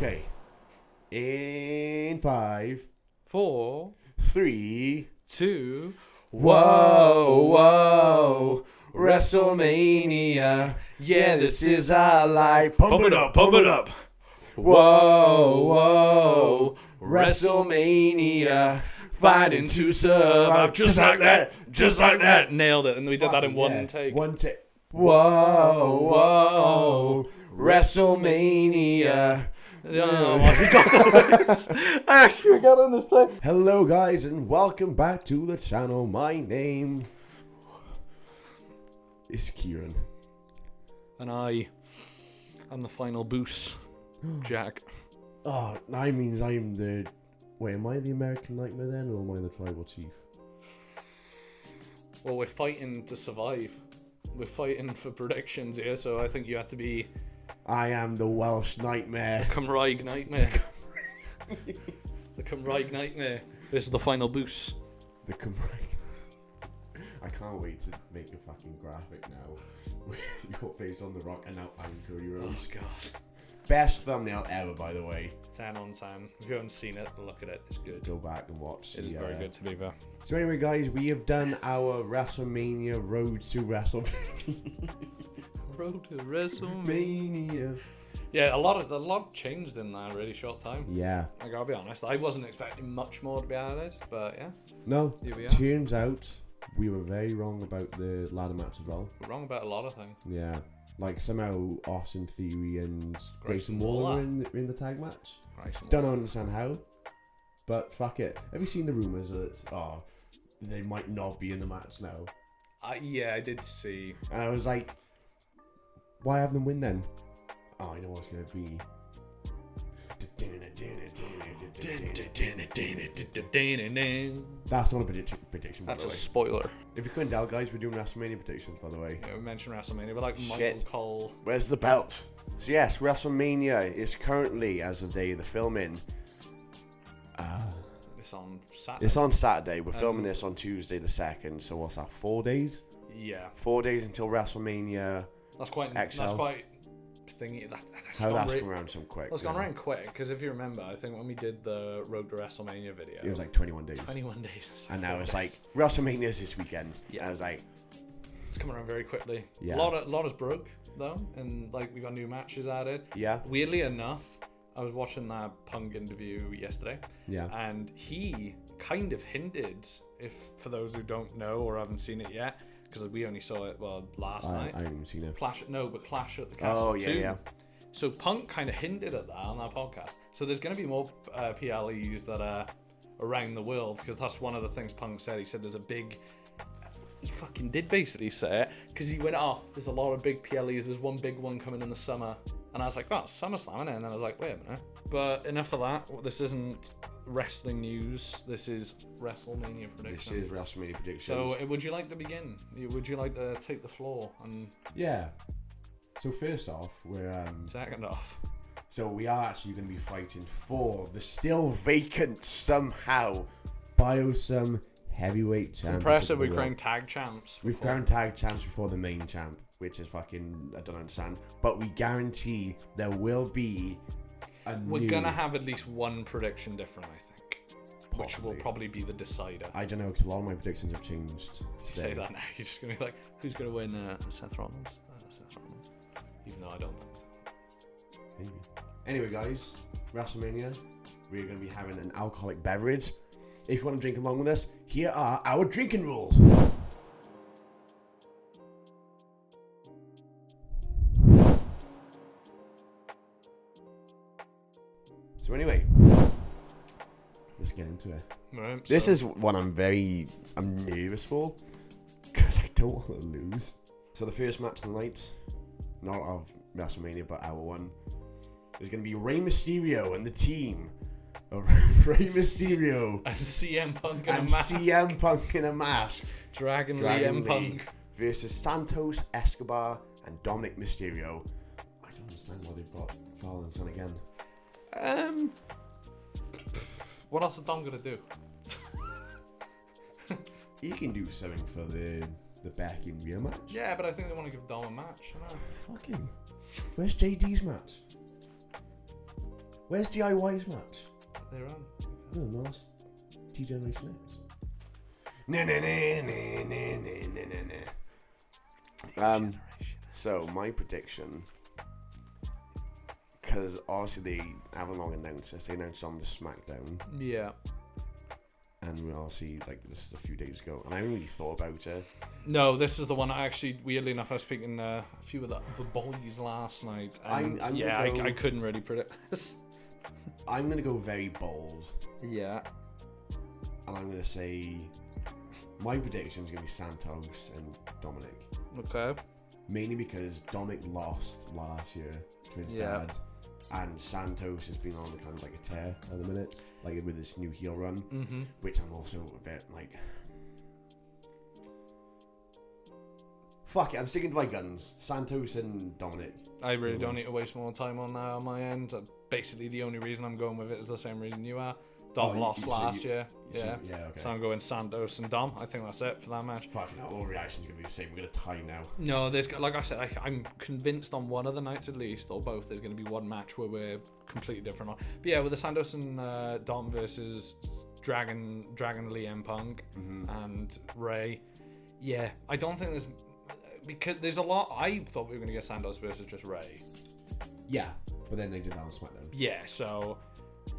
Okay. In 5, 4, 3. 2. Whoa, WrestleMania. Yeah, this is our life. Pump it up, pump it up. Whoa, WrestleMania. Fighting to survive. Just like that, just like that. Nailed it, and we did that in one take. One take. Whoa, WrestleMania. Oh, we got this. I actually got on this thing. Hello guys and welcome back to the channel. My name is Kieran. And I'm the final boos, Jack. Oh, that means I'm the... Wait, am I the American Nightmare then, or am I the Tribal Chief? Well, we're fighting to survive. We're fighting for predictions here, so I think you have to be... I am the Welsh Nightmare. Cymraeg Nightmare. The Cymraeg Nightmare. This is the final boos. The Cymraeg. I can't wait to make a fucking graphic now with your face on the rock and now I'm Cody Rhodes. Oh, God. Best thumbnail ever, by the way. 10 on 10. If you haven't seen it, look at it. It's good. Go back and watch. It is very good, to be fair. So anyway, guys, we have done our WrestleMania Road to WrestleMania. Road to WrestleMania. Yeah, a lot changed in that really short time. Yeah. I gotta be honest, I wasn't expecting much more to be added, but yeah. No, Here we are. turns out we were very wrong about the ladder match as well. We're wrong about a lot of things. Yeah. Like somehow Austin Theory and Grayson Waller were in the tag match. Don't understand how, but fuck it. Have you seen the rumours that they might not be in the match now? Yeah, I did see. And I was like, why have them win then? Oh, I know what's gonna be. That's not a prediction. That's by a the way. spoiler. If you couldn't tell, guys, we're doing WrestleMania predictions, by the way. Yeah, we mentioned WrestleMania, but like Shit. Michael Cole. Where's the belt? So yes, WrestleMania is currently, as of the day of the filming, It's on Saturday. it's on Saturday. We're filming this on Tuesday the 2nd. So what's that? 4 days? Yeah, 4 days until WrestleMania. that's quite. XL. That's quite thingy. That's How that's gone come around so quick. That's gone around quick because if you remember, I think when we did the Road to WrestleMania video, It was like 21 days. 21 days. And now it's like days. WrestleMania's this weekend. Yeah. And I was like, It's coming around very quickly. Yeah. A lot is broke though, and like we got new matches added. yeah, Weirdly enough, I was watching that Punk interview yesterday, yeah. and he kind of hinted, if for those who don't know or haven't seen it yet, because we only saw it last night. I haven't even seen it. Clash at the Castle 2. Yeah. So Punk kind of hinted at that on that podcast. So there's going to be more PLEs that are around the world, because that's one of the things Punk said. He said there's a big... He fucking did basically say it, because he went, there's a lot of big PLEs. There's one big one coming in the summer. And I was like, it's SummerSlam, innit? And then I was like, wait a minute. But enough of that. This isn't wrestling news. This is WrestleMania predictions. This is WrestleMania predictions. So would you like to begin? Would you like to take the floor? And yeah. So first off, we're second off, so we are actually going to be fighting for the still vacant somehow Biosum Heavyweight Championship. impressive. We crowned tag champs. We've crowned tag champs before the main champ, which is fucking, I don't understand. But we guarantee there will be We're gonna have at least one prediction different, I think, which will Possibly. probably be the decider. I don't know, because a lot of my predictions have changed. You say that now, you're just gonna be like, who's gonna win? Seth Rollins. Seth Rollins. Even though I don't think so. Maybe. Anyway, guys, WrestleMania, we're going to be having an alcoholic beverage. If you want to drink along with us, here are our drinking rules. So anyway, let's get into it. Right, This is one I'm nervous for, because I don't want to lose. So the first match of the night, not of WrestleMania, but our one, is going to be Rey Mysterio and the team of Rey Mysterio and CM Punk and CM Punk in a mask. Dragon Lee Punk versus Santos Escobar and Dominic Mysterio. I don't understand why they've got Fallon's on again. What else is Dom gonna do? He can do something for the back in real match. Yeah, but I think they want to give Dom a match. Fucking. Where's JD's match? Where's DIY's match? They're on. No, last T-Generation X. So my prediction, because obviously they haven't long announced this. They announced on the SmackDown, Yeah. and we obviously this is a few days ago, and I haven't really thought about it. No, this is the one. Actually, weirdly enough, I was speaking to a few of the boys last night, and I couldn't really predict this. I'm gonna go very bold, Yeah. and I'm gonna say my prediction is gonna be Santos and Dominic. Okay. Mainly because Dominic lost last year to his dad, and Santos has been on kind of like a tear at the minute, like with this new heel run, which I'm also a bit like, fuck it, I'm sticking to my guns. Santos and Dominic. I really don't need to waste more time on that on my end. Basically, the only reason I'm going with it is the same reason you are. Dom lost last year. Okay. So I'm going Santos and Dom. I think that's it for that match. Fucking hell, all reactions are going to be the same. We're going to tie now. No, like I said, I'm convinced on one of the nights at least, or both, there's going to be one match where we're completely different on. But yeah, with the Santos and Dom versus Dragon Liam Punk and Ray. Yeah, I don't think there's... Because there's a lot... I thought we were going to get Santos versus just Ray. Yeah, but then they did that on SmackDown. Yeah, so...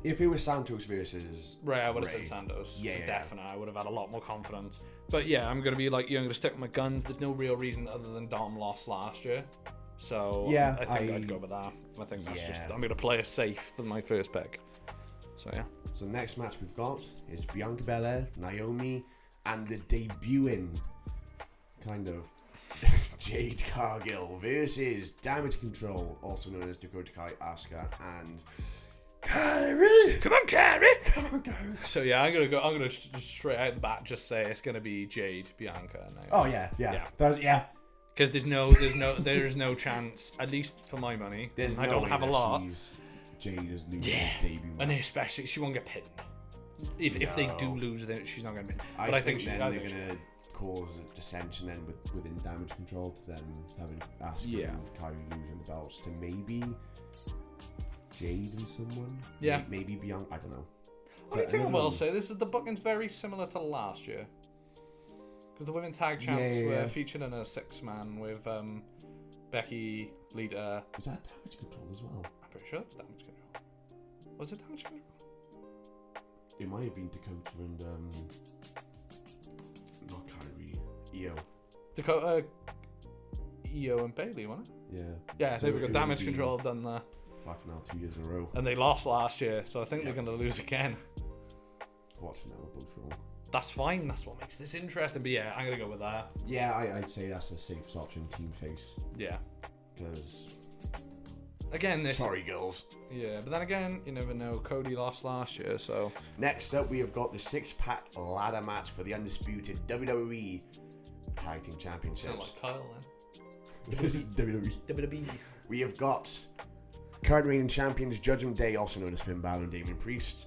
If it was Santos versus Ray, I would have said Santos. Yeah, definitely. I would have had a lot more confidence. But yeah, I'm going to be like, I'm going to stick with my guns. There's no real reason other than Dom lost last year. So yeah, I think I'd go with that. I think that's just... I'm going to play it safe for my first pick. So yeah. So the next match we've got is Bianca Belair, Naomi, and the debuting kind of Jade Cargill versus Damage Control, also known as Dakota Kai, Asuka, and Kyrie. Come on, Kyrie. Come on, Kyrie. So yeah, I'm gonna just straight out the bat just say it's gonna be Jade, Bianca, and Naomi. Oh yeah. Because there's no chance, at least for my money. I don't have a lot. Jade is losing her debut match. And especially she won't get pinned. If they do lose, then she's not gonna win. But I think they're gonna cause a dissension then within Damage Control to then having Asuka and Kyrie losing the belts to maybe Jade and someone. Yeah. Maybe Bianca. I don't know. Only thing I will say, this is the booking's very similar to last year. Because the women's tag champs were featured in a 6-man with Becky, Lita. Was that Damage Control as well? I'm pretty sure it was Damage Control. Was it Damage Control? It might have been Dakota and not Kyrie, Io. Dakota, Io and Bailey, wasn't it? Yeah. Yeah, so we got Damage Control done there. Fucking hell, 2 years in a row. And they lost last year, so I think they're going to lose again. What's now? Both wrong. That's fine. That's what makes this interesting. But yeah, I'm going to go with that. Yeah, I'd say that's the safest option, team face. Yeah. Because... Again, this... Sorry, girls. Yeah, but then again, you never know. Cody lost last year, so... Next up, we have got the 6-pack ladder match for the undisputed WWE Tag Team Championship. Sound like Kyle, then. WWE. We have got current reigning champions Judgment Day, also known as Finn Balor and Damian Priest,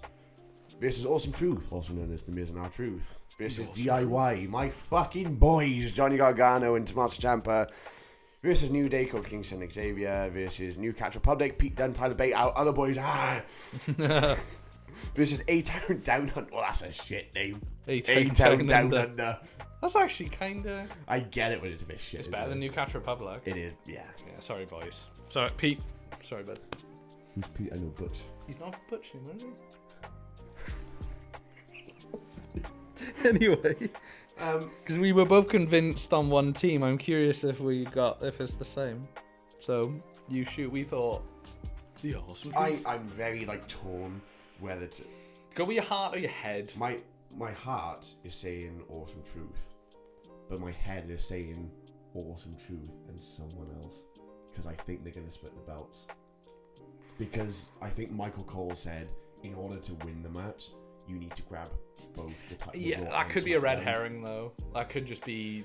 versus Awesome Truth, also known as The Miz and R-Truth, versus DIY, my fucking boys, Johnny Gargano and Tommaso Ciampa, versus New Day, Kofi Kingston, Xavier, versus New Catch Republic, Pete Dunne, Tyler Bate, our other boys, versus A-Town Down Under. Well, that's a shit name. A-Town Down Under. That's actually kind of... I get it, but it's a bit shit. It's better than New Catch Republic. It is, yeah. Yeah, sorry, boys. Sorry, Pete. Sorry, bud. Who's Pete? I know Butch. He's not Butch anymore, is he? Anyway, because we were both convinced on one team. I'm curious if it's the same. So you shoot. We thought the Awesome Truth. I'm very torn whether to go with your heart or your head. My heart is saying Awesome Truth, but my head is saying Awesome Truth and someone else, because I think they're gonna split the belts. Because I think Michael Cole said in order to win the match, you need to grab both the title. Yeah, that could be a red herring though. That could just be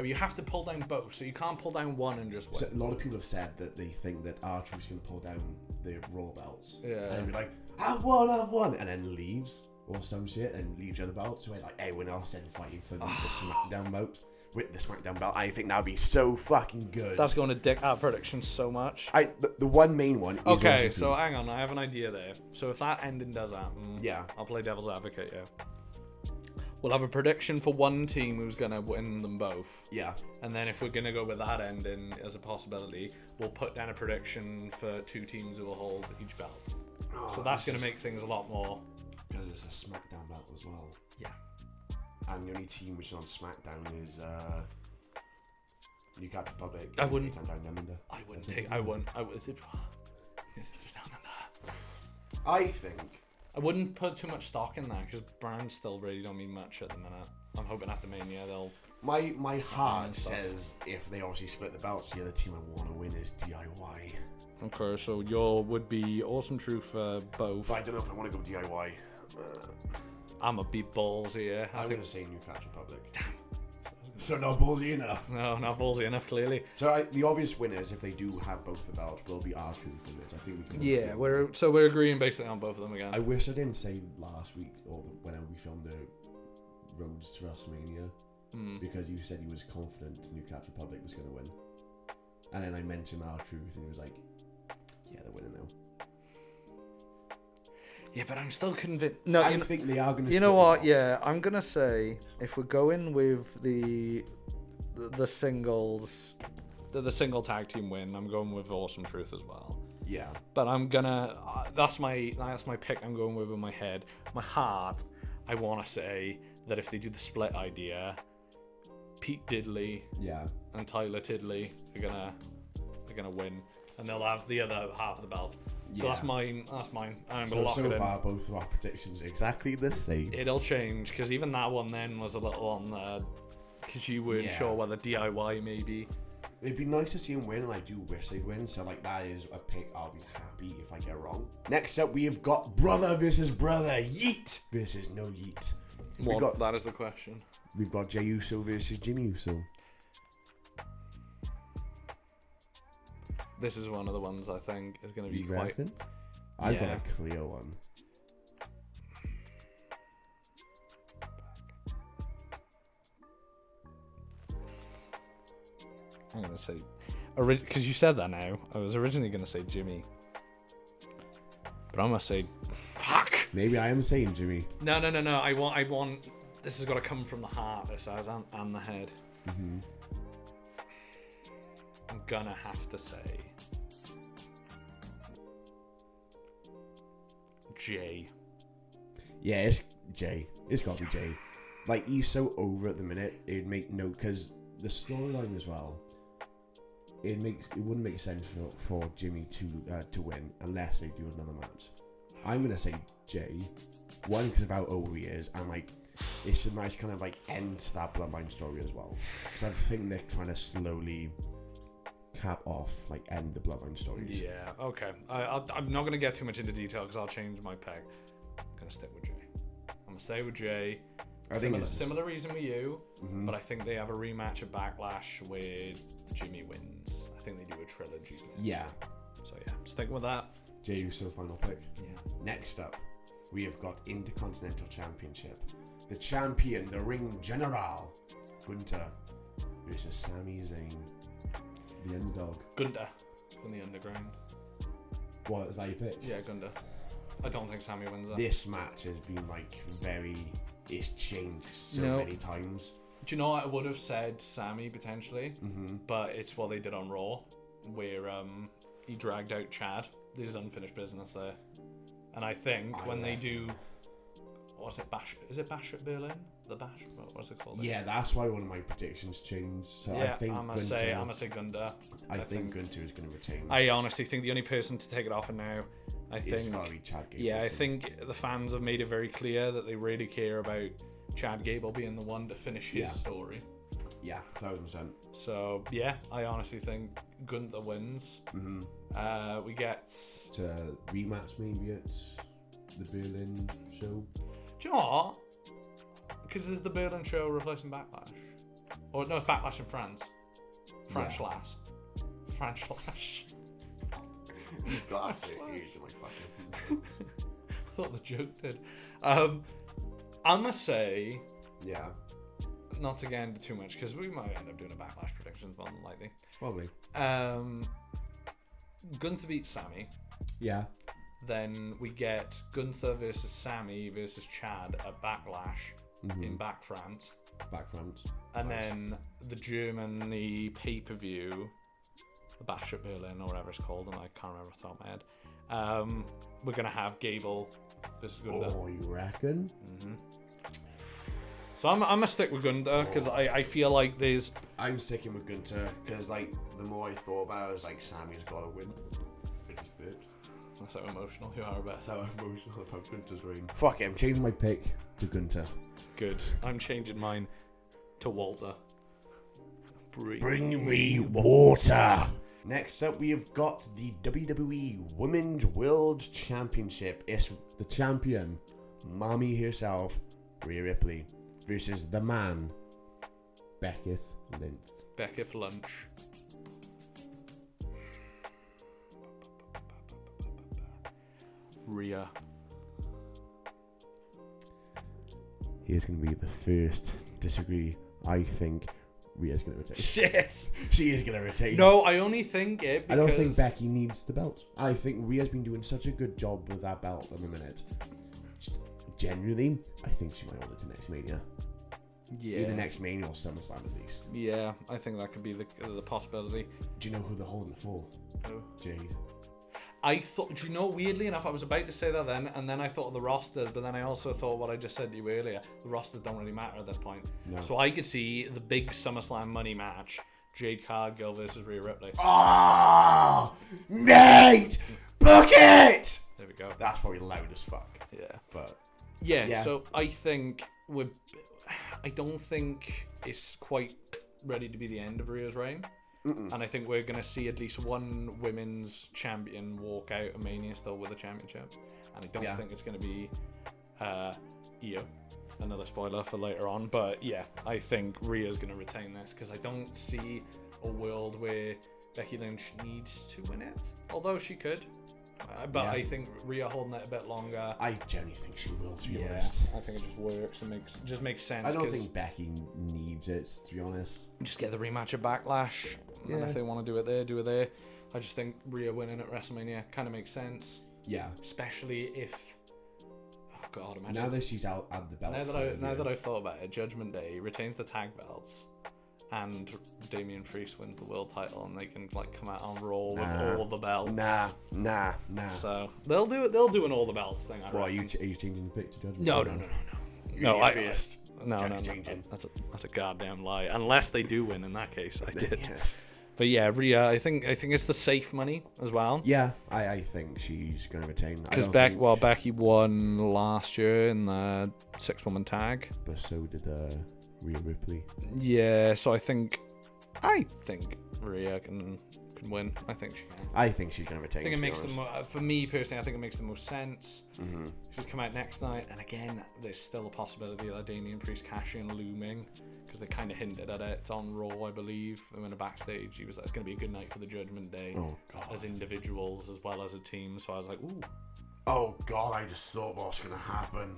you have to pull down both, so you can't pull down one and just win. So a lot of people have said that they think that R-Truth's going to pull down the Raw belts. Yeah. And be like, I've won, and then leaves or some shit and leaves the other belts. So we're like, everyone else then fighting for the SmackDown belt. with the SmackDown belt. I think that would be so fucking good. That's going to dick our prediction so much. The one main one is Okay, Awesome so Truth. hang on, I have an idea there. So if that ending does happen, Yeah. I'll play devil's advocate, yeah. We'll have a prediction for one team who's going to win them both. Yeah. And then if we're going to go with that ending as a possibility, we'll put down a prediction for 2 teams who will hold each belt. So that's going to make things a lot more... Because it's a SmackDown belt as well. Yeah. And the only team which is on SmackDown is Newcastle Republic. I wouldn't take... I think... I wouldn't put too much stock in that because brands still really don't mean much at the minute. I'm hoping after Mania they'll... My heart says if they obviously split the belts, the other team I want to win is DIY. Okay, so your would be Awesome Truth for both. But I don't know if I want to go DIY. I'm a beat balls here. I'm going to say Newcastle Republic. Damn. So not ballsy enough. No, not ballsy enough, clearly. So the obvious winners, if they do have both the belts, will be our Truth winners. I think we can. Yeah, we're agreeing basically on both of them again. I wish I didn't say last week or whenever we filmed the Rhodes to WrestleMania because you said you was confident Newcastle Republic was going to win, and then I mentioned our Truth and he was like, "Yeah, they're winning now." Yeah, but I'm still convinced. No, I think they are going to. You know what? Yeah, I'm gonna say if we're going with the singles, the single tag team win, I'm going with Awesome Truth as well. Yeah. But I'm gonna. That's my pick. I'm going with in my head. My heart, I want to say that if they do the split idea, Pete Diddley, and Tyler Tiddley are gonna win, and they'll have the other half of the belt. So that's mine. I'm gonna lock it in. So far, both of our predictions are exactly the same. It'll change because even that one then was a little on the because you weren't sure whether DIY maybe. It'd be nice to see him win, and I do wish they'd win. So like that is a pick. I'll be happy if I get it wrong. Next up, we have got brother versus brother, Yeet versus no Yeet. That is the question. We've got Jey Uso versus Jimmy Uso. This is one of the ones I think is going to be quite... I've got a clear one. I'm going to say... Because you said that now. I was originally going to say Jimmy. But I'm going to say... Fuck! Maybe I am saying Jimmy. No. I want... This has got to come from the heart, this has, and the head. Mm-hmm. I'm gonna have to say Jay. Yeah, it's Jay. It's got to be Jay. Like, he's so over at the minute. It'd make no... Because the storyline as well, it wouldn't make sense for Jimmy to win unless they do another match. I'm gonna say Jay. One, because of how over he is, and like it's a nice kind of like end to that bloodline story as well. Because I think they're trying to slowly cap off, like end the bloodline stories. Yeah, okay. I'm not gonna get too much into detail because I'll change my pick. I'm gonna stick with Jay. I'm gonna stay with Jay. Similar reason with you, but I think they have a rematch at Backlash where Jimmy wins. I think they do a trilogy. Yeah. So yeah, sticking with that. Jey Uso, final pick. Yeah. Next up, we have got Intercontinental Championship. The champion, the ring general, Gunther versus Sami Zayn, the underdog. Gunther from the underground. What, is that your pick? Yeah, Gunther. I don't think Sami wins that. This match has been like it's changed so many times. Do you know what? I would have said Sami potentially, but it's what they did on Raw, where he dragged out Chad. There's unfinished business there, and I think when they do, what's it, Bash? Is it Bash at Berlin? The Bash? What's it called? Yeah, that's why one of my predictions changed. So yeah, I think I'm gonna say Gunther. I think Gunther is going to retain. I honestly think the only person to take it off now, it's gotta be Chad Gable. Yeah, I think the fans have made it very clear that they really care about Chad Gable being the one to finish his story. Yeah, 1,000%. So yeah, I honestly think Gunther wins. We get to rematch maybe at the Berlin show. Do you know what? Because there's the Berlin show replacing Backlash, or no, it's Backlash in France. French Lash. He's got to say like fucking. I thought the joke did. I'm gonna say. Yeah. not to get into too much, because we might end up doing a Backlash predictions more than likely. Probably. Gunther beats Sammy. Yeah. Then we get Gunther versus Sammy versus Chad at Backlash in Back France. Back front. And Nice. then the Germany pay-per-view, the Bash at Berlin or whatever it's called, and I can't remember off the top of my head. We're going to have Gable versus Gunther. Oh, you reckon? So I'm going to stick with Gunther, because I feel like there's... I'm sticking with Gunther because, like, the more I thought about it, I was like, Sammy's got to win. I just burped. That's how emotional you are about That's how emotional about Gunther's reign. Fuck it, I'm changing my pick to Gunther. Good. I'm changing mine to Walter. Bring me water! Next up, we have got the WWE Women's World Championship. It's the champion, Mommy herself, Rhea Ripley, versus the man, Beckett Lynch. Rhea. Here's going to be the first disagree. I think Rhea's going to retain. Shit! She is going to retain. No, I only think it because... I don't think Becky needs the belt. I think Rhea's been doing such a good job with that belt at the minute. Generally, I think she might hold it to next Mania. Yeah. Either next Mania or SummerSlam at least. Yeah, I think that could be the possibility. Do you know who they're holding it for? Oh. Jade. I thought, do you know, weirdly enough, I was about to say that then, and then I thought of the rosters, but then I also thought what I just said to you earlier, the rosters don't really matter at this point. No. So I could see the big SummerSlam money match, Jade Cargill versus Rhea Ripley. Oh, mate! Book it! There we go. That's probably loud as fuck. Yeah. But Yeah, so I think I don't think it's quite ready to be the end of Rhea's reign. And I think we're going to see at least one women's champion walk out of Mania still with a championship. And I don't think it's going to be Io. Another spoiler for later on. But yeah, I think Rhea's going to retain this because I don't see a world where Becky Lynch needs to win it. Although she could. But I think Rhea holding it a bit longer. I genuinely think she will, to be honest. I think it just works and just makes sense. I don't think Becky needs it, to be honest. Just get the rematch at Backlash. And if they want to do it there, do it there. I just think Rhea winning at WrestleMania kind of makes sense. Yeah. Especially if... Oh, God, imagine... Now that she's out at the belt. Now that I've thought about it, Judgment Day retains the tag belts. And Damian Priest wins the world title, and they can like come out on Raw with all of the belts. Nah. So they'll do it. They'll do an all the belts thing. I are you changing the pick to Judgment? No. No, Changing. That's a goddamn lie. Unless they do win, in that case, I did. Yes. But yeah, Rhea, I think it's the safe money as well. Yeah, I think she's going to retain. Because Becky won last year in the 6-woman tag. But so did Rhea Ripley. Yeah, so I think Rhea can win. I think she can. I think she's going to retain. I think it makes for me personally, I think it makes the most sense. Mm-hmm. She's come out next night, and again, there's still a possibility that Damian Priest cash-in looming, because they kind of hinted at it on Raw, I believe. And in a backstage, he was like, it's going to be a good night for the Judgment Day as individuals as well as a team. So I was like, ooh. Oh God, I just thought what's going to happen.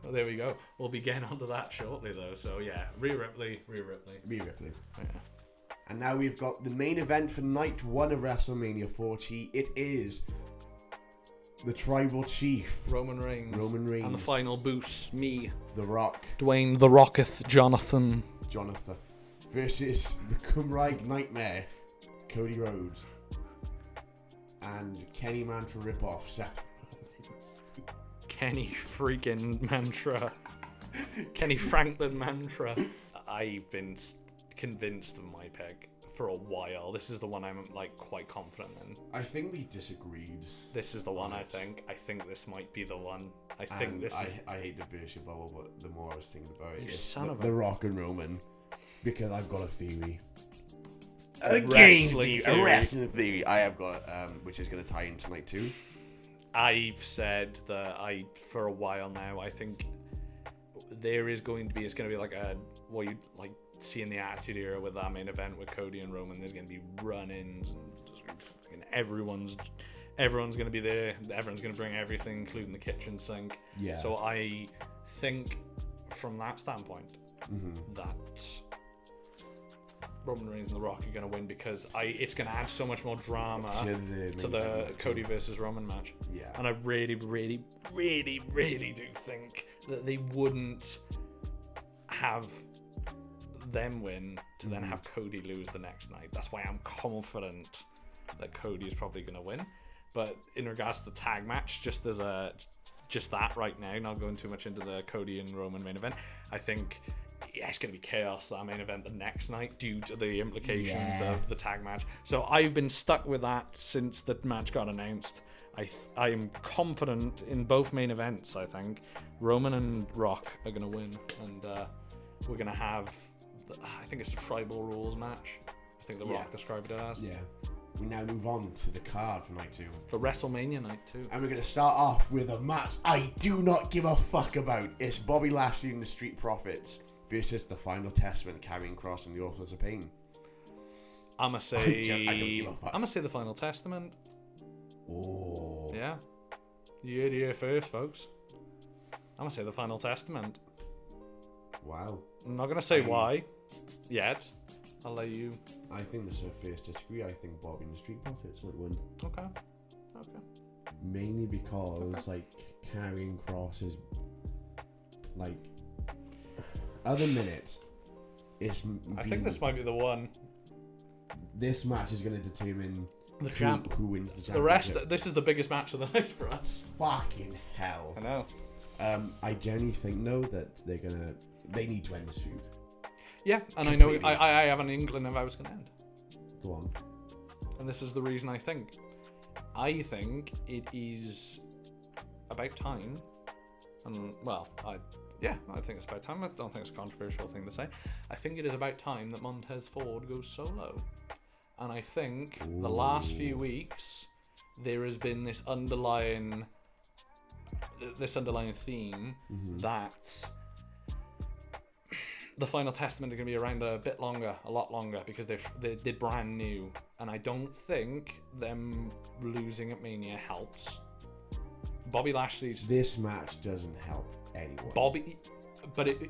Well, there we go. We'll be getting onto that shortly, though. So yeah, Rhea Ripley. Rhea Ripley. Yeah. And now we've got the main event for night 1 of WrestleMania 40. It is the Tribal Chief, Roman Reigns. And the final boost, me, The Rock, Dwayne The Rocketh Jonathan, versus the Cymraeg Nightmare, Cody Rhodes, and Kenny Mantra ripoff, Seth Rollins. Kenny freaking Mantra. Kenny Franklin Mantra. I've been convinced of my pick for a while. This is the one I'm like quite confident in. I think we disagreed. This is the one. I think this might be the one. I hate to burst your bubble, but the more I was thinking about it, it's the Rock and Roman, because I've got a theory. A wrestling theory I have got, which is going to tie into night 2. I've said that for a while now, I think there is going to be, it's going to be like what you like see in the Attitude Era with that main event with Cody and Roman. There's going to be run-ins and just everyone's going to be there. Everyone's going to bring everything, including the kitchen sink. Yeah. So I think from that standpoint, that Roman Reigns and The Rock are going to win, because it's going to add so much more drama to the Cody versus Roman match. Yeah. And I really, really, really, really do think that they wouldn't have them win to then have Cody lose the next night. That's why I'm confident that Cody is probably going to win. But in regards to the tag match, just that right now, not going too much into the Cody and Roman main event, I think it's going to be chaos, that main event the next night, due to the implications of the tag match. So I've been stuck with that since the match got announced. I am confident in both main events. I think Roman and Rock are going to win, and we're going to have, I think it's a tribal rules match. I think The Rock described it as. Yeah. We now move on to the card for night 2. For WrestleMania night 2. And we're going to start off with a match I do not give a fuck about. It's Bobby Lashley and the Street Profits versus the Final Testament, Karrion Kross and the Authors of Pain. I'ma say I don't give a fuck. I'ma say the Final Testament. Oh. Yeah. You heard it here first, folks. I'ma say the Final Testament. Wow. I'm not gonna say why yet. I'll let you. I think this is a first disagree. I think Bobby and the Street Profits might win. Okay. Mainly because like Karrion Kross is like other minutes. I think this might be the one. This match is going to determine the champ who wins the championship. The rest. This is the biggest match of the night for us. Fucking hell! I know. I genuinely think though that they need to end this feud. Yeah, and completely. I know I have an inkling of how it's going to end. Go on. And this is the reason I think. I think it is about time, and I think it's about time. I don't think it's a controversial thing to say. I think it is about time that Montez Ford goes solo. And I think the last few weeks there has been this underlying theme that the Final Testament are going to be around a lot longer, because they're brand new, and I don't think them losing at Mania helps. Bobby Lashley's... This match doesn't help anyone. But it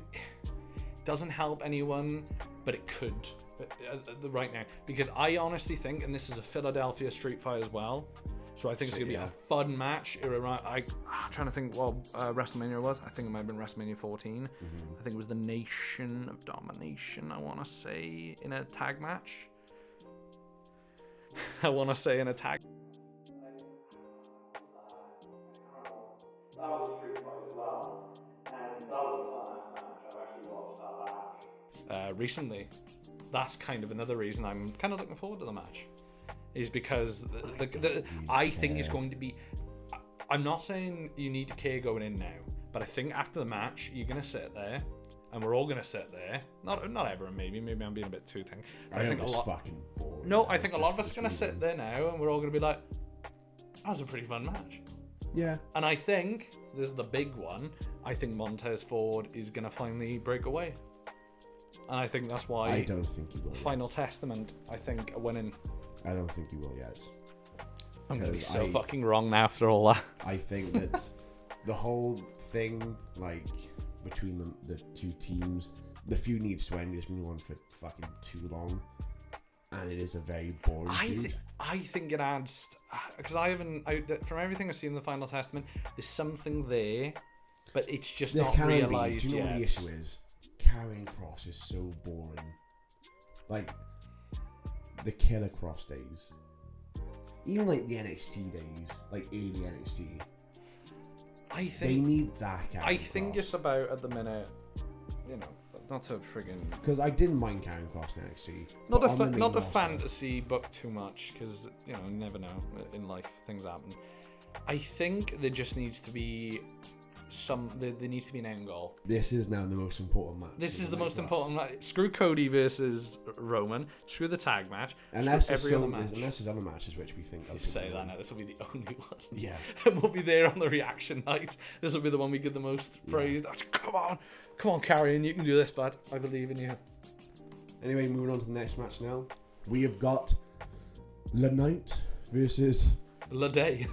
doesn't help anyone, but it could right now, because I honestly think, and this is a Philadelphia street fight as well, so I think it's going to be a fun match. I'm trying to think what WrestleMania was. I think it might have been WrestleMania 14. I think it was the Nation of Domination, I want to say, in a tag match. That was a street fight as well, and that was a fun match. I've actually watched that back recently. That's kind of another reason I'm kind of looking forward to the match, is because I think it's going to be. I'm not saying you need to care going in now, but I think after the match you're gonna sit there, and we're all gonna sit there. Not everyone, maybe I'm being a bit too thing. I think a lot. Fucking boring. No, I think a lot of us are gonna sit there now, and we're all gonna be like, "That was a pretty fun match." Yeah. And I think this is the big one. I think Montez Ford is gonna finally break away. And I think that's why I don't think he will. Final Testament, I think, are winning. I don't think he will yet. I'm going to be so fucking wrong now after all that. I think that the whole thing, like, between the two teams, the feud needs to end. It's been on for fucking too long. And it is a very boring feud. I think it adds... Because from everything I've seen in the Final Testament, there's something there, but it's just not realised yet. Do you know what the issue is? Karrion Kross is so boring. Like the Killer Cross days, even like the NXT days, like early NXT. I think they need that. I think it's about at the minute, not to friggin'. Because I didn't mind Karrion Kross in NXT. Not a fantasy book too much, because you never know in life, things happen. I think there just needs to be. There needs to be an end goal. This is now the most important match. This is the most important match. Screw Cody versus Roman. Screw the tag match. Unless there's other matches which we think. Just say that now. This will be the only one. Yeah. And we'll be there on the reaction night. This will be the one we give the most praise. Yeah. Come on, Karrion, you can do this, bud. I believe in you. Anyway, moving on to the next match now. We have got La Knight versus La Day.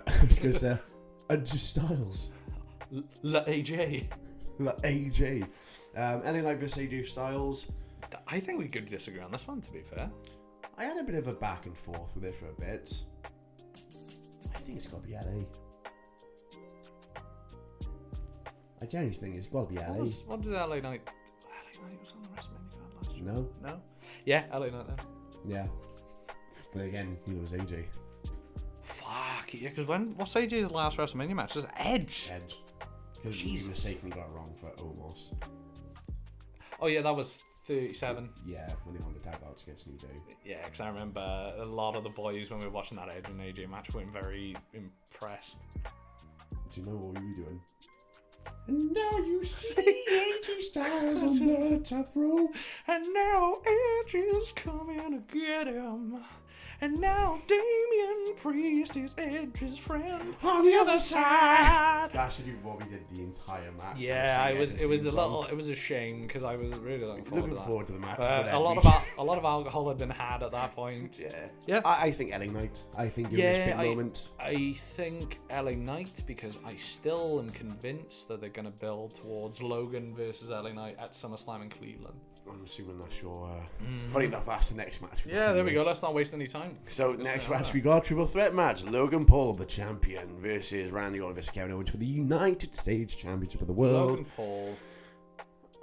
I was going to say AJ Styles. La AJ. La AJ. LA Knight versus AJ Styles. I think we could disagree on this one, to be fair. I had a bit of a back and forth with it for a bit. I think it's got to be LA. I generally think it's got to be LA. What did LA Knight... LA Knight was on the WrestleMania card last year. No? Yeah, LA Knight then. Yeah. But again, neither was AJ. Fuck, yeah, because what's AJ's last WrestleMania match? It's Edge. Because he mistakenly got it wrong for Omos. Oh yeah, that was 37. Yeah, when they won the tag belts against New Day. Yeah, because I remember a lot of the boys when we were watching that Edge and AJ match weren't very impressed. Do you know what we were doing? And now you see AJ Styles on the top rope. And now Edge is coming to get him. And now Damian Priest is Edge's friend on the other side. That should be what we did the entire match. Yeah, it was a shame because I was really looking forward to the match. a lot of alcohol had been had at that point. Yeah. I think LA Knight. I think it was a big moment. I think LA Knight because I still am convinced that they're going to build towards Logan versus LA Knight at SummerSlam in Cleveland. I'm assuming that's your. Funny enough, that's the next match. Yeah, there we go. Let's not waste any time. So next match we got a triple threat match: Logan Paul, the champion, versus Randy Orton versus Kevin Owens for the United States Championship of the World. Logan Paul.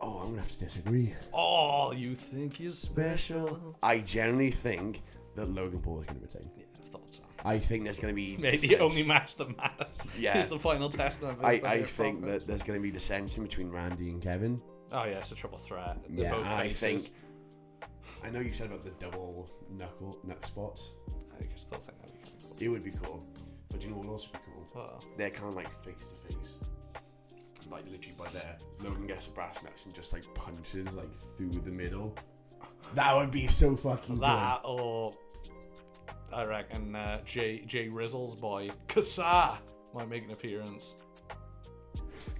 Oh, I'm gonna have to disagree. Oh, you think he's special? I generally think that Logan Paul is going to retain. Yeah, I thought so. I think there's going to be maybe the only match that matters. Yeah, is the final testament. I think that there's going to be dissension between Randy and Kevin. Oh yeah, it's a triple threat. They're both I faces. think. I know you said about the double knuckle spot. I still think that'd be kind of cool. It would be cool, but you know what would also be cool? What? They're kind of like face to face, like literally by there. Logan gets a brass knuckles and just like punches like through the middle. That would be so fucking that, good. Or I reckon Jay Rizzle's boy Kassar might make an appearance.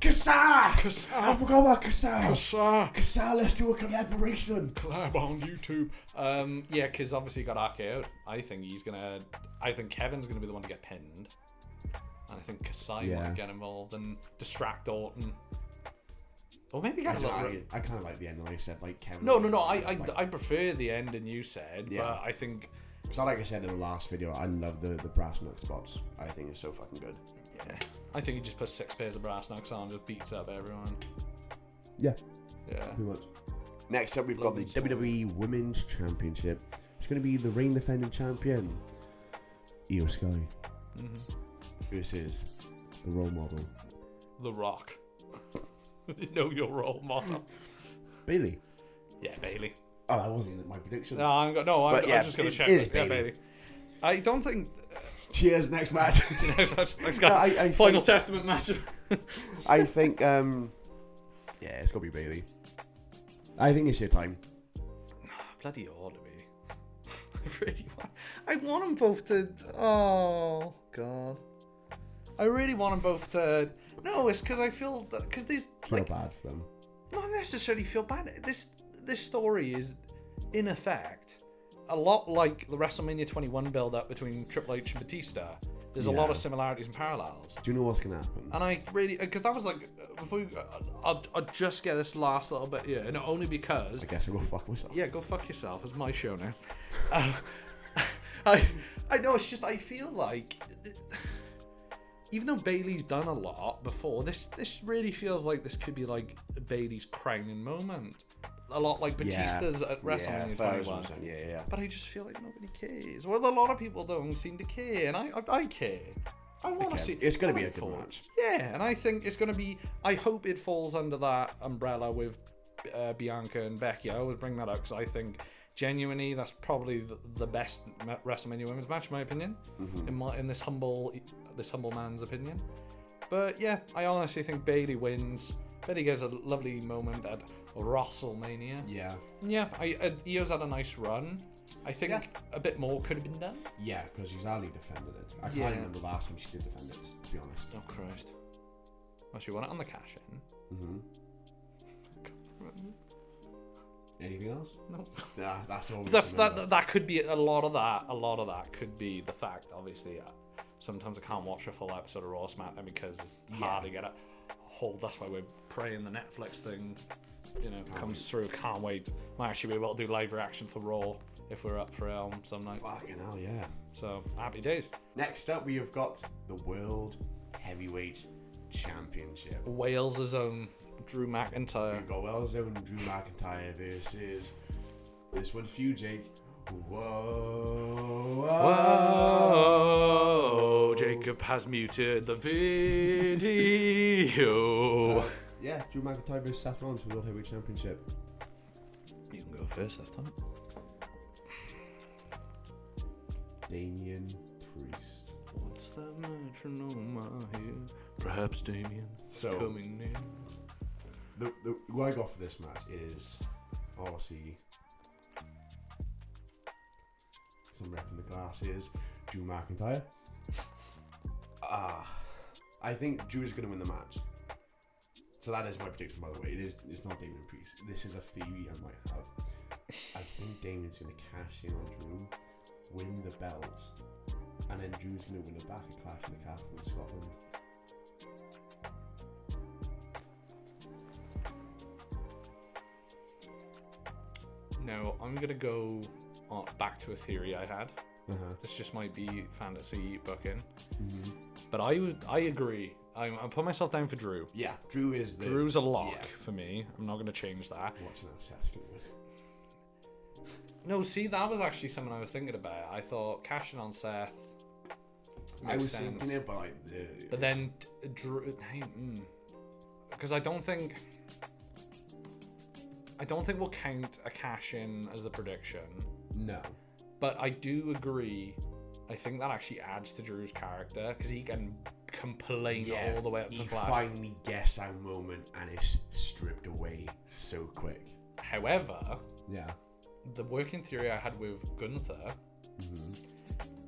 Kassar! I forgot about Kassar, let's do a collaboration. Collab on YouTube. Yeah, because obviously he got RKO'd. I think Kevin's gonna be the one to get pinned, and I think Kassar might get involved and distract Orton. Or maybe get I kind of like the end when I said like Kevin. No. I prefer the ending you said, but I think. So like I said in the last video, I love the brass knuck spots. I think it's so fucking good. Yeah. I think he just puts 6 pairs of brass knucks on and just beats up everyone. Yeah. Yeah. Pretty much. Next up, we've got the WWE Women's Championship. It's going to be the reigning defending champion, Io Sky, versus the role model, The Rock. You know your role model. Bailey. Yeah, Bailey. Oh, that wasn't my prediction. I'm just going to check this. Yeah, Bailey. I don't think. Cheers. Next match. Final testament match. I think. It's got to be Bailey. I think it's your time. Bloody ought to be. I really want. I want them both to. Oh God. I really want them both to. No, it's because I feel that because these feel bad for them. Not necessarily feel bad. This story is, in effect, a lot like the WrestleMania 21 build-up between Triple H and Batista. There's a lot of similarities and parallels. Do you know what's gonna happen? And I really, because that was like, before I'll just get this last little bit here, and only because. I guess I will fuck myself. Yeah, go fuck yourself. It's my show now. I know. It's just I feel like. Even though Bailey's done a lot before, this really feels like this could be like Bailey's crowning moment. A lot like Batista's at WrestleMania 21. Yeah. But I just feel like nobody cares. Well, a lot of people don't seem to care, and I care. I want to see. It's going to be a good match. Yeah, and I think it's going to be. I hope it falls under that umbrella with Bianca and Becky. I always bring that up because I think genuinely that's probably the best WrestleMania Women's match, in my opinion. In this humble man's opinion. But yeah, I honestly think Bailey wins. Bailey gets a lovely moment at WrestleMania. Yeah. Io's had a nice run. I think a bit more could have been done. Yeah, because she's hardly defended it. I can't remember the last time she did defend it, to be honest. Oh Christ! Well, she won it on the cash in. Anything else? No. Nah, that's all. That could be a lot of that. A lot of that could be the fact. Obviously, sometimes I can't watch a full episode of Raw SmackDown because it's hard to get a hold. That's why we're praying the Netflix thing comes through. Can't wait. Might actually be able to do live reaction for Raw if we're up for it on some night. Fucking hell, yeah. So happy days. Next up, we have got the World Heavyweight Championship. Wales' own Drew McIntyre. We've got Wales' own Drew McIntyre versus this one's for you, Jake. Whoa, Whoa, Jacob has muted the video. Yeah, Drew McIntyre versus Seth Rollins for the World Heavyweight Championship. You can go first this time. Damian Priest. What's that metronome I hear? Perhaps Damian is coming near. Who I got for this match is obviously, because I'm repping the glasses, Drew McIntyre. I think Drew is going to win the match. So that is my prediction, by the way. It's not Damian Priest. This is a theory I might have. I think Damian's going to cash in on Drew, win the belt, and then Drew's going to win it back at Clash in the Castle in Scotland. Now, I'm going to go back to a theory I had. Uh-huh. This just might be fantasy booking. Mm-hmm. But I agree. I put myself down for Drew. Yeah, Drew's a lock for me. I'm not going to change that. Watching that Seth's going to win. No, see, that was actually something I was thinking about. I thought cashing on Seth makes I was sense. thinking it, but But then Drew, because I don't think we'll count a cash in as the prediction. No. But I do agree. I think that actually adds to Drew's character because he can complain all the way up to Clash. He finally gets our moment and it's stripped away so quick. However, the working theory I had with Gunther,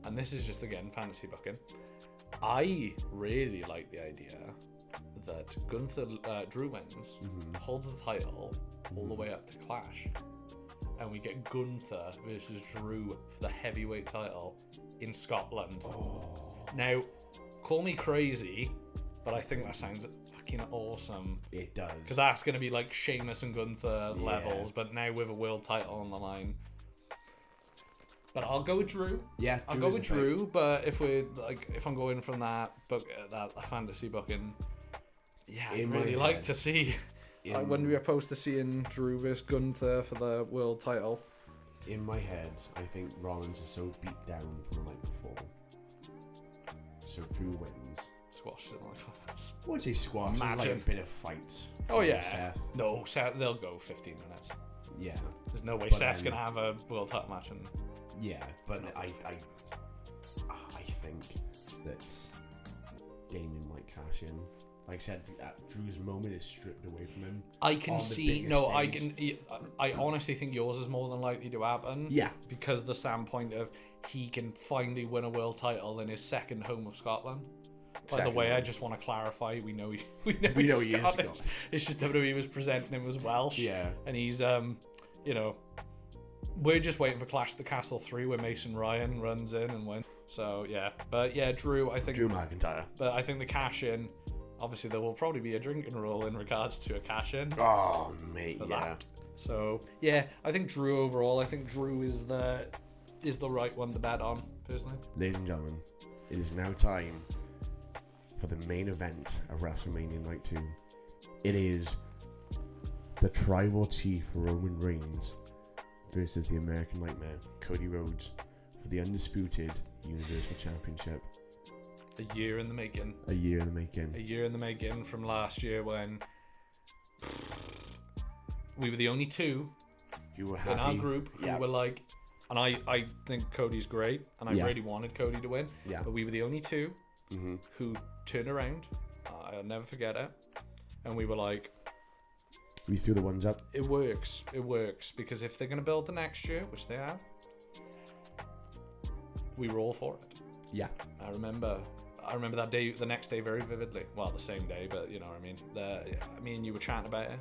and this is just again fantasy booking, I really like the idea that Drew wins, holds the title all the way up to Clash, and we get Gunther versus Drew for the heavyweight title in Scotland. Now, call me crazy, but I think that sounds fucking awesome. It does. Because that's going to be like Sheamus and Gunther levels, but now with a world title on the line. But I'll go with Drew. Yeah, I'll go with Drew. But if I'm going from that fantasy booking, I'd really like to see. When we are supposed to seeing Drew versus Gunther for the world title. In my head, I think Rollins is so beat down from the night before. So Drew wins. Squash it like that. I would say squash. There's like a bit of fight. Seth. No, Seth, they'll go 15 minutes. Yeah. There's no way Seth's going to have a world title match. Yeah, but I think that Damien might cash in. Like I said, Drew's moment is stripped away from him. I can see. No, I honestly think yours is more than likely to happen. Yeah. Because the standpoint of he can finally win a world title in his second home of Scotland. By the way, I just want to clarify, we know he is Scottish. It's just WWE was presenting him as Welsh. Yeah. And he's we're just waiting for Clash of the Castle 3 where Mason Ryan runs in and wins. So yeah. But yeah, Drew McIntyre. But I think the cash in, obviously there will probably be a drinking rule in regards to a cash in. Oh mate, yeah. That. So yeah, I think Drew overall. I think Drew is the right one to bet on, personally. Ladies and gentlemen, it is now time for the main event of WrestleMania Night 2. It is the Tribal Chief Roman Reigns versus the American Nightmare Cody Rhodes for the undisputed Universal Championship. A year in the making. A year in the making. A year in the making from last year when we were the only two you were happy. in our group who were like, and I think Cody's great, and I really wanted Cody to win, but we were the only two who turned around. I'll never forget it. And we were like, we threw the ones up. It works, because if they're going to build the next year, which they have, we were all for it. Yeah. I remember that day, the next day very vividly. Well, the same day, but you know what I mean. Me and you were chatting about it.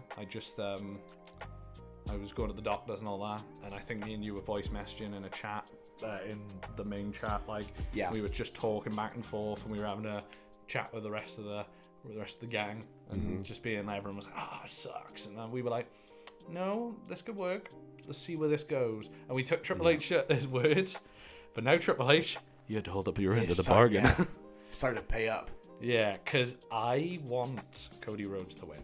I was going to the doctors and all that, and I think me and you were voice messaging in a chat, in the main chat. We were just talking back and forth, and we were having a chat with the rest of the gang, and just being like, everyone was like, it sucks, and then we were like, no, this could work. Let's see where this goes. And we took Triple H at his words. But now Triple H, you had to hold up your end of the bargain. Yeah. Starting to pay up. Yeah, because I want Cody Rhodes to win.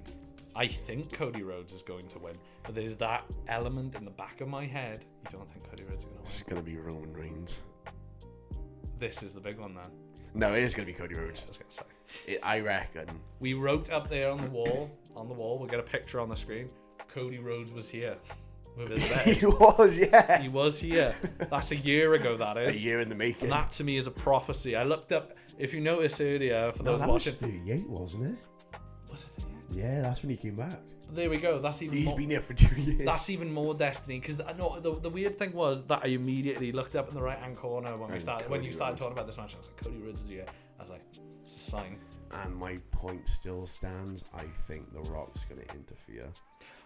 I think Cody Rhodes is going to win. But there's that element in the back of my head. You don't think Cody Rhodes is going to win? It's going to be Roman Reigns. This is the big one then. No, it is going to be Cody Rhodes. I was going to say. I reckon. We wrote up there on the wall. We'll get a picture on the screen. Cody Rhodes was here. With his bed. He was, yeah. He was here. That's a year ago, that is. A year in the making. And that to me is a prophecy. I looked up, if you notice earlier, for those that watching. Was 38, wasn't it? Was it 38? Yeah, that's when he came back. There we go. That's even He's more, been here for 2 years. That's even more destiny. Because the weird thing was that I immediately looked up in the right hand corner when you started talking about this match. I was like, Cody Rhodes is here. I was like, it's a sign. And my point still stands. I think The Rock's going to interfere.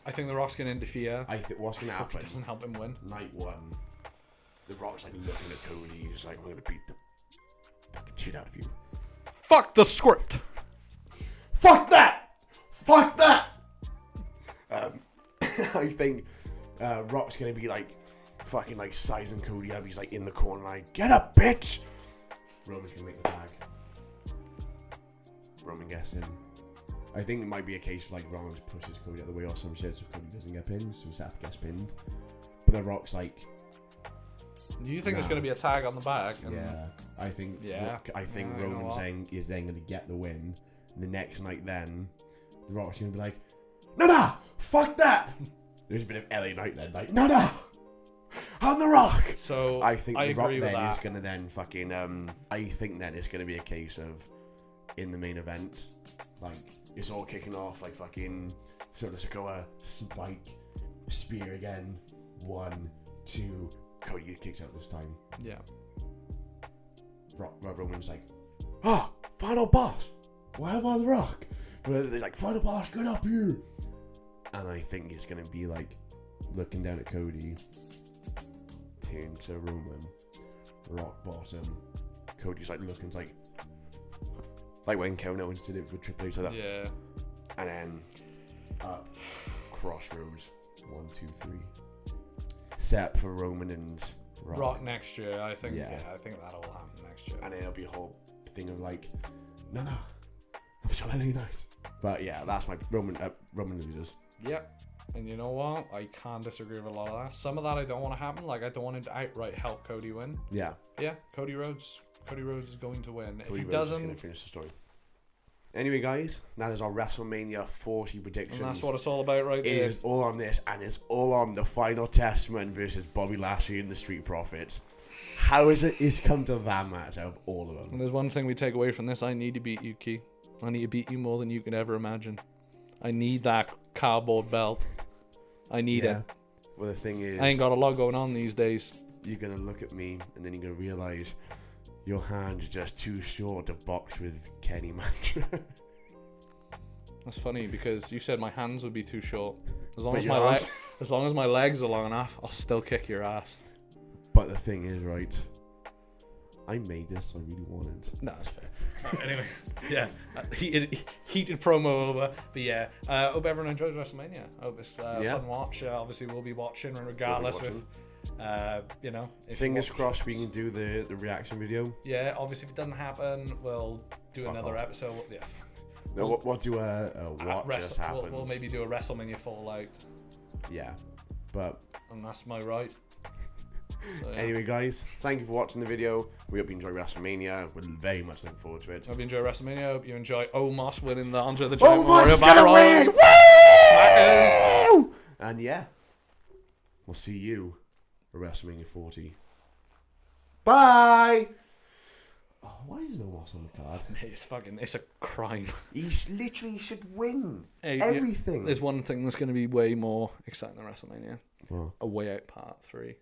I think The Rock's going to interfere. I think what's going to happen. It doesn't help him win. Night one, The Rock's like looking at Cody. He's like, I'm going to beat the fucking shit out of you. Fuck the script. Fuck that! Fuck that! I think Rock's going to be like fucking like sizing Cody up. He's like in the corner like, get up, bitch! Roman's going to make the tag. Roman gets in. I think it might be a case of like Roman pushes Cody out of the way or some shit so Cody doesn't get pinned, so Seth gets pinned. But The Rock's like, you think there's going to be a tag on the back? Yeah, I think. Yeah, I think Roman is then going to get the win. And the next night, then The Rock's going to be like, no, fuck that. There's a bit of LA Knight then, like, no, I'm The Rock. So I think The Rock then that. is going to then fucking. I think then it's going to be a case of in the main event, like. It's all kicking off like fucking Solo Sikoa, Spike, Spear again. 1, 2, Cody kicks out this time. Yeah. Roman's like, final boss. Why am I The Rock? But they're like, final boss, good up here. And I think he's gonna be like looking down at Cody, turn to Roman, rock bottom. Cody's like looking like when Kevin Owens did it with Triple H like that. Yeah. And then up, crossroads, 1, 2, 3. Set up for Roman and Rock next year, I think. Yeah. I think that'll happen next year. And then it'll be a whole thing of like, no, I'm still LA Knight. But yeah, that's my Roman loses. Yep. And you know what? I can't disagree with a lot of that. Some of that I don't want to happen. Like I don't want him to outright help Cody win. Yeah. Yeah. Cody Rhodes is going to win. Cody if he Rhodes doesn't, is going to finish the story. Anyway, guys, that is our WrestleMania 40 predictions. and that's what it's all about, right It there. is all on this, and it's all on the Final Testament versus Bobby Lashley and the Street Profits. How is it? It's come to that match out of all of them. And there's one thing we take away from this. I need to beat you, Key. I need to beat you more than you could ever imagine. I need that cardboard belt. I need it. Well, the thing is, I ain't got a lot going on these days. you're gonna look at me, and then you're gonna realize your hands are just too short to box with Kenny Mantra. That's funny because you said my hands would be too short. As long But as your my arms- as long as my legs are long enough, I'll still kick your ass. But the thing is, right? I made this, so I really wanted. No, that's fair. Anyway, yeah, heated promo over. But yeah, hope everyone enjoys WrestleMania. I hope it's fun watch. Obviously, we'll be watching regardless. With you know, if Fingers crossed we can do the reaction video. Yeah, obviously, if it doesn't happen, we'll do Fuck another off. episode. Yeah. No, we'll do a what just happened. We'll maybe do a WrestleMania Fallout. Yeah, but And that's my right. So, yeah. anyway, guys, thank you for watching the video. We hope you enjoy WrestleMania. We're very much looking forward to it. Hope you enjoy WrestleMania. Hope you enjoy Omos winning the Andre the Giant Omos Memorial is gonna Battle win! Royal. Woo! And yeah, we'll see you at WrestleMania 40. Bye. Oh, why is no Omos on the card? It's a crime. He literally should win Hey, everything. There's one thing that's going to be way more exciting than WrestleMania. Well, A Way Out Part 3.